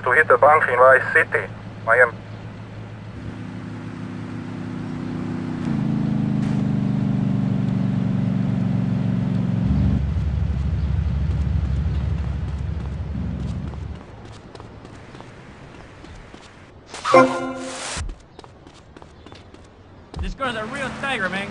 to hit a bank in Vice City, Miami. This girl's a real tiger, man.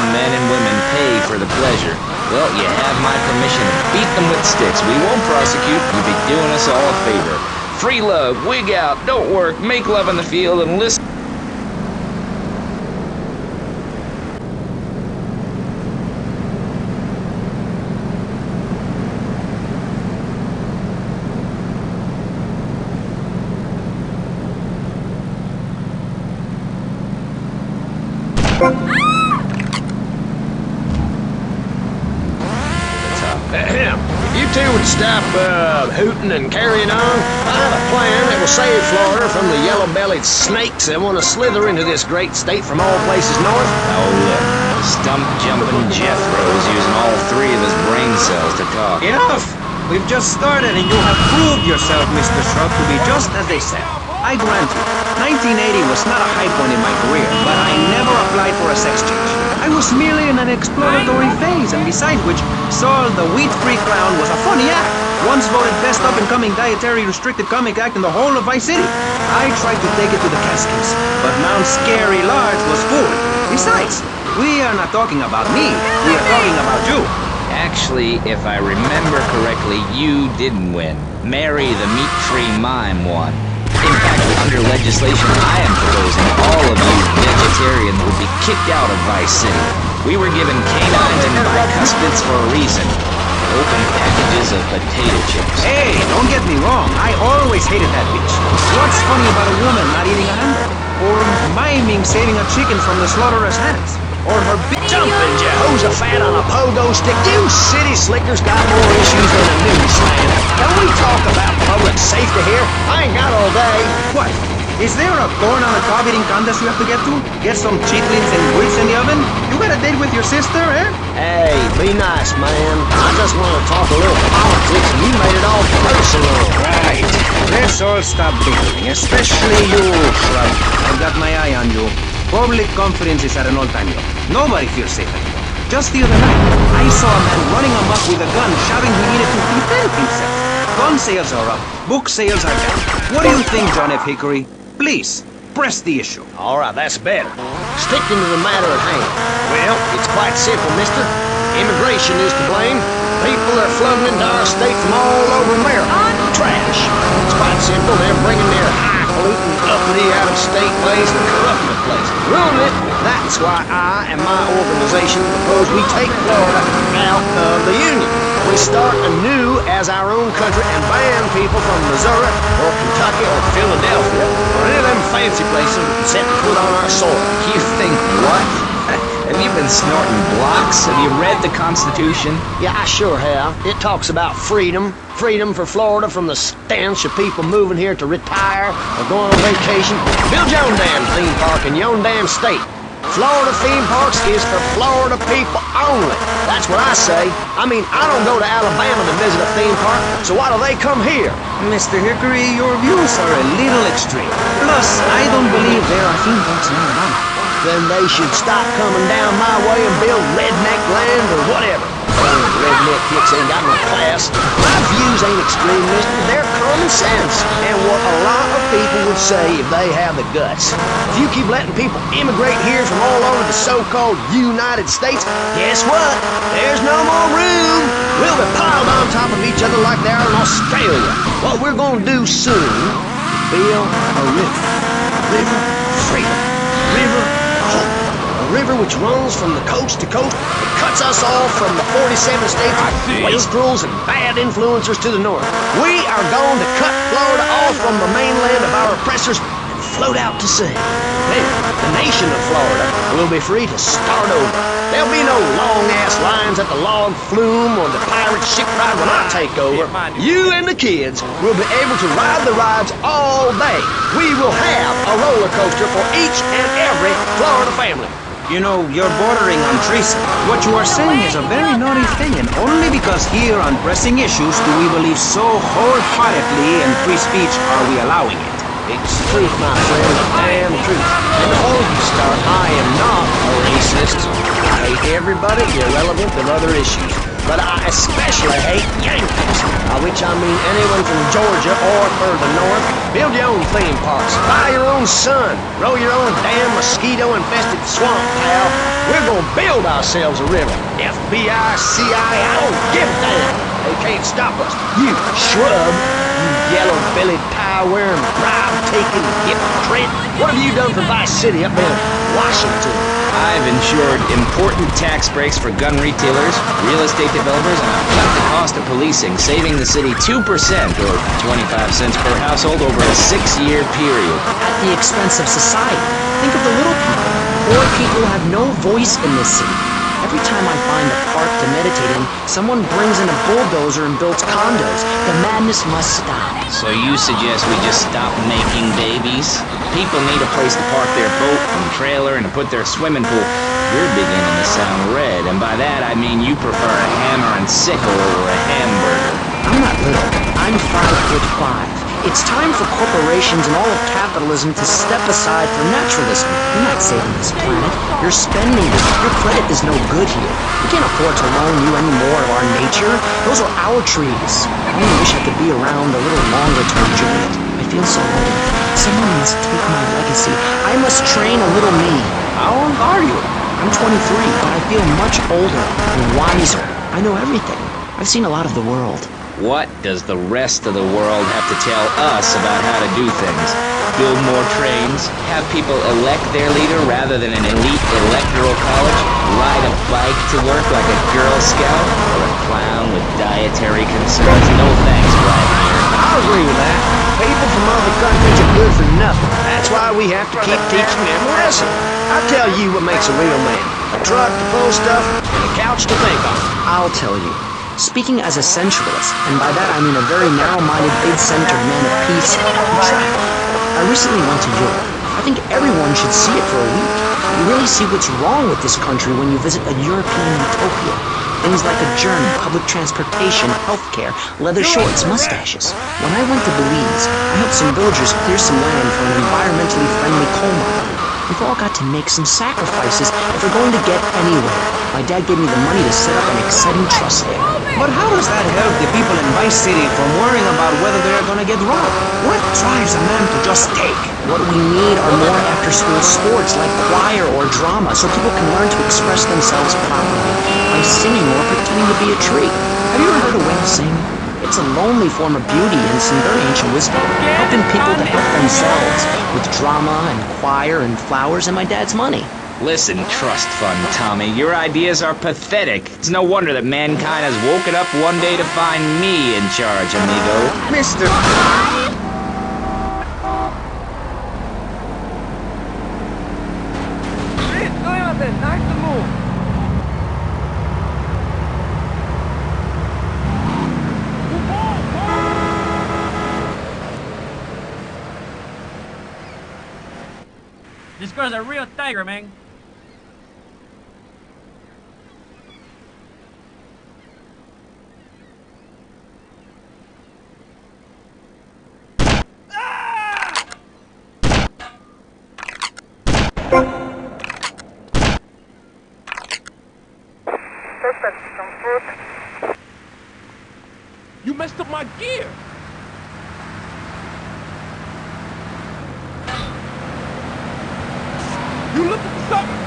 Men and women pay for the pleasure. Well, you have my permission to beat them with sticks. We won't prosecute. You'd be doing us all a favor. Free love, wig out, don't work, make love in the field, and listen. If you two would stop hooting and carrying on, I have a plan that will save Florida from the yellow-bellied snakes that want to slither into this great state from all places north. Oh, look. Stump-jumping Jethro's using all three of his brain cells to talk. Enough! We've just started and you have proved yourself, Mr. Shrub, to be just as they said. I grant you, 1980 was not a high point in my career, but I never applied for a sex change. I was merely in an exploratory phase, and besides which, Saul the Wheat-Free Clown was a funny act. Once voted best up-and-coming dietary restricted comic act in the whole of Vice City. I tried to take it to the Catskills, but Mount Scary Large was full. Besides, we are not talking about me, we are talking about you. Actually, if I remember correctly, you didn't win. Mary the meat-free mime won. In fact, under legislation I am proposing, all of you vegetarians would be kicked out of Vice City. We were given canines and bicuspids for a reason. Open packages of potato chips. Hey, don't get me wrong, I always hated that bitch. What's funny about a woman not eating a hamburger? Or miming saving a chicken from the slaughteurer's hands? Or her Jumping Jehoshaphat on a pogo stick. You city slickers got more issues than a newsman. Can we talk about public safety here? I ain't got all day. What? Is there a corn on the cob eating contest you have to get to? Get some chitlins and grits in the oven? You got a date with your sister, eh? Hey, be nice, man. I just want to talk a little politics and you made it all personal. Right. Let's all stop bickering, especially you, Shrub. I've got my eye on you. Public confidence is at an all-time low. Nobody feels safe anymore. Just the other night, I saw a man running amok with a gun, shouting he needed to defend himself. Gun sales are up, book sales are down. What do you think, John F. Hickory? Please, press the issue. All right, that's better. Sticking to the matter at hand. Well, it's quite simple, mister. Immigration is to blame. People are flooding into our state from all over America. Trash. It's quite simple. They're bringing their highfalutin, uppity, out-of-state ways and corrupting the place. Ruin it. That's why I and my organization propose we take Florida out of the Union. We start anew as our own country and ban people from Missouri or Kentucky or Philadelphia or any of them fancy places that can set foot on our soil. You think what? Have you been snorting blocks? Have you read the Constitution? Yeah, I sure have. It talks about freedom. Freedom for Florida from the stench of people moving here to retire or going on vacation. Build your own damn theme park in your own damn state. Florida theme parks is for Florida people only. That's what I say. I mean, I don't go to Alabama to visit a theme park, so why do they come here? Mr. Hickory, your views are a little extreme. Plus, I don't believe there are theme parks in Alabama. Then they should stop coming down my way and build redneck land or whatever. Redneck hicks ain't got no class. My views ain't extreme, mister. They're common sense. And what a lot of people would say if they have the guts. If you keep letting people immigrate here from all over the so-called United States, guess what? There's no more room. We'll be piled on top of each other like they are in Australia. What we're gonna do soon, build a river. River freedom. River hope. A river which runs from the coast to coast. It cuts us off from the 47 states, wastrels and bad influencers to the north. We are going to cut Florida off from the mainland of our oppressors and float out to sea. Then, the nation of Florida will be free to start over. There'll be no long-ass lines at the log flume or the pirate shipwright when I take over. You and the kids will be able to ride the rides all day. We will have a roller coaster for each and every Florida family. You know, you're bordering on treason. What you are saying is a very naughty thing, and only because here on Pressing Issues do we believe so wholeheartedly in free speech are we allowing it. It's the truth, my friend, the damn truth. And before you start, I am not a racist. I hate everybody irrelevant of other issues. But I especially hate Yankees, by which I mean anyone from Georgia or further north. Build your own theme parks, buy your own sun, grow your own damn mosquito-infested swamp, pal. We're gonna build ourselves a river. FBI, CIA, I don't give a damn. They can't stop us. You shrub, you yellow-bellied pie-wearing, bribe-taking hypocrite. What have you done for Vice City up in Washington? I've ensured important tax breaks for gun retailers, real estate developers, and I've cut the cost of policing, saving the city 2% or 25 cents per household over a 6-year period. At the expense of society. Think of the little people. Poor people have no voice in this city. Every time I find a park to meditate in, someone brings in a bulldozer and builds condos. The madness must stop. So you suggest we just stop making babies? People need a place to park their boat and trailer and to put their swimming pool. You're beginning to sound red, and by that I mean you prefer a hammer and sickle over a hamburger. I'm not little. I'm 5'5". It's time for corporations and all of capitalism to step aside for naturalism. You're not saving this planet. You're spending it. Your credit is no good here. We can't afford to loan you any more of our nature. Those are our trees. I only wish I could be around a little longer to enjoy it. I feel so old. Someone must take my legacy. I must train a little me. How old are you? I'm 23, but I feel much older and wiser. I know everything. I've seen a lot of the world. What does the rest of the world have to tell us about how to do things? Build more trains? Have people elect their leader rather than an elite electoral college? Ride a bike to work like a Girl Scout? Or a clown with dietary concerns? No thanks, Vladimir. I agree with that. People from other countries are good for nothing. That's why we have to keep teaching them a lesson. I'll tell you what makes a real man. A truck to pull stuff and a couch to think on. I'll tell you. Speaking as a sensualist, and by that I mean a very narrow-minded, big-centered man of peace and travel. I recently went to Europe. I think everyone should see it for a week. You really see what's wrong with this country when you visit a European utopia. Things like a journey, public transportation, healthcare, leather shorts, mustaches. When I went to Belize, I helped some villagers clear some land for an environmentally friendly coal mine. We've all got to make some sacrifices if we're going to get anywhere. My dad gave me the money to set up an exciting trust there. But how does that help the people in Vice City from worrying about whether they're gonna get robbed? What drives a man to just take? What we need are more after-school sports like choir or drama so people can learn to express themselves properly by singing or pretending to be a tree. Have you ever heard a whale sing? It's a lonely form of beauty and some very ancient wisdom, helping people to help themselves with drama and choir and flowers and my dad's money. Listen, trust fund Tommy, your ideas are pathetic. It's no wonder that mankind has woken up one day to find me in charge, amigo. Mr. This girl's a real tiger, man. Suspect on foot. You messed up my gear. You looking for something?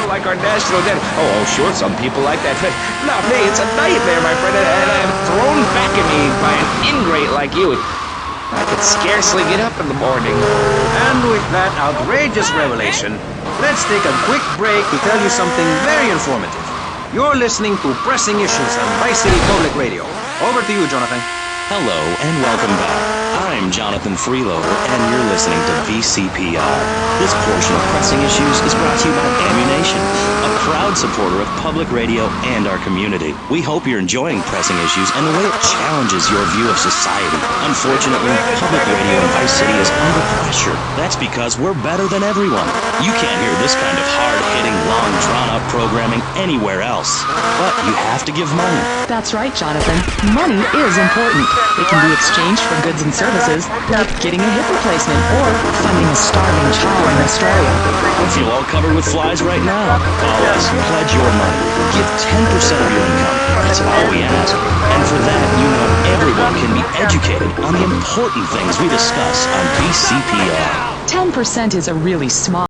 Like our national debt. Oh, sure, some people like that. But not me. It's a nightmare, my friend. And I'm thrown back at me by an ingrate like you. I could scarcely get up in the morning. And with that outrageous revelation, let's take a quick break to tell you something very informative. You're listening to Pressing Issues on Vice City Public Radio. Over to you, Jonathan. Hello and welcome back. I'm Jonathan Freeloader and you're listening to VCPR. This portion of Pressing Issues is brought to you by Ammunition, a proud supporter of public radio and our community. We hope you're enjoying Pressing Issues and the way it challenges your view of society. Unfortunately, public radio in Vice City is under pressure. That's because we're better than everyone. You can't hear this kind of hard-hitting, long, drawn-out programming anywhere else. But you have to give money. That's right, Jonathan. Money is important. It can be exchanged for goods and services, like getting a hip replacement or funding a starving child in Australia. Don't feel all covered with flies right now. Call us, pledge your money. Give 10% of your income. That's all we ask. And for that, you know everyone can be educated on the important things we discuss on VCPR. 10% is a really small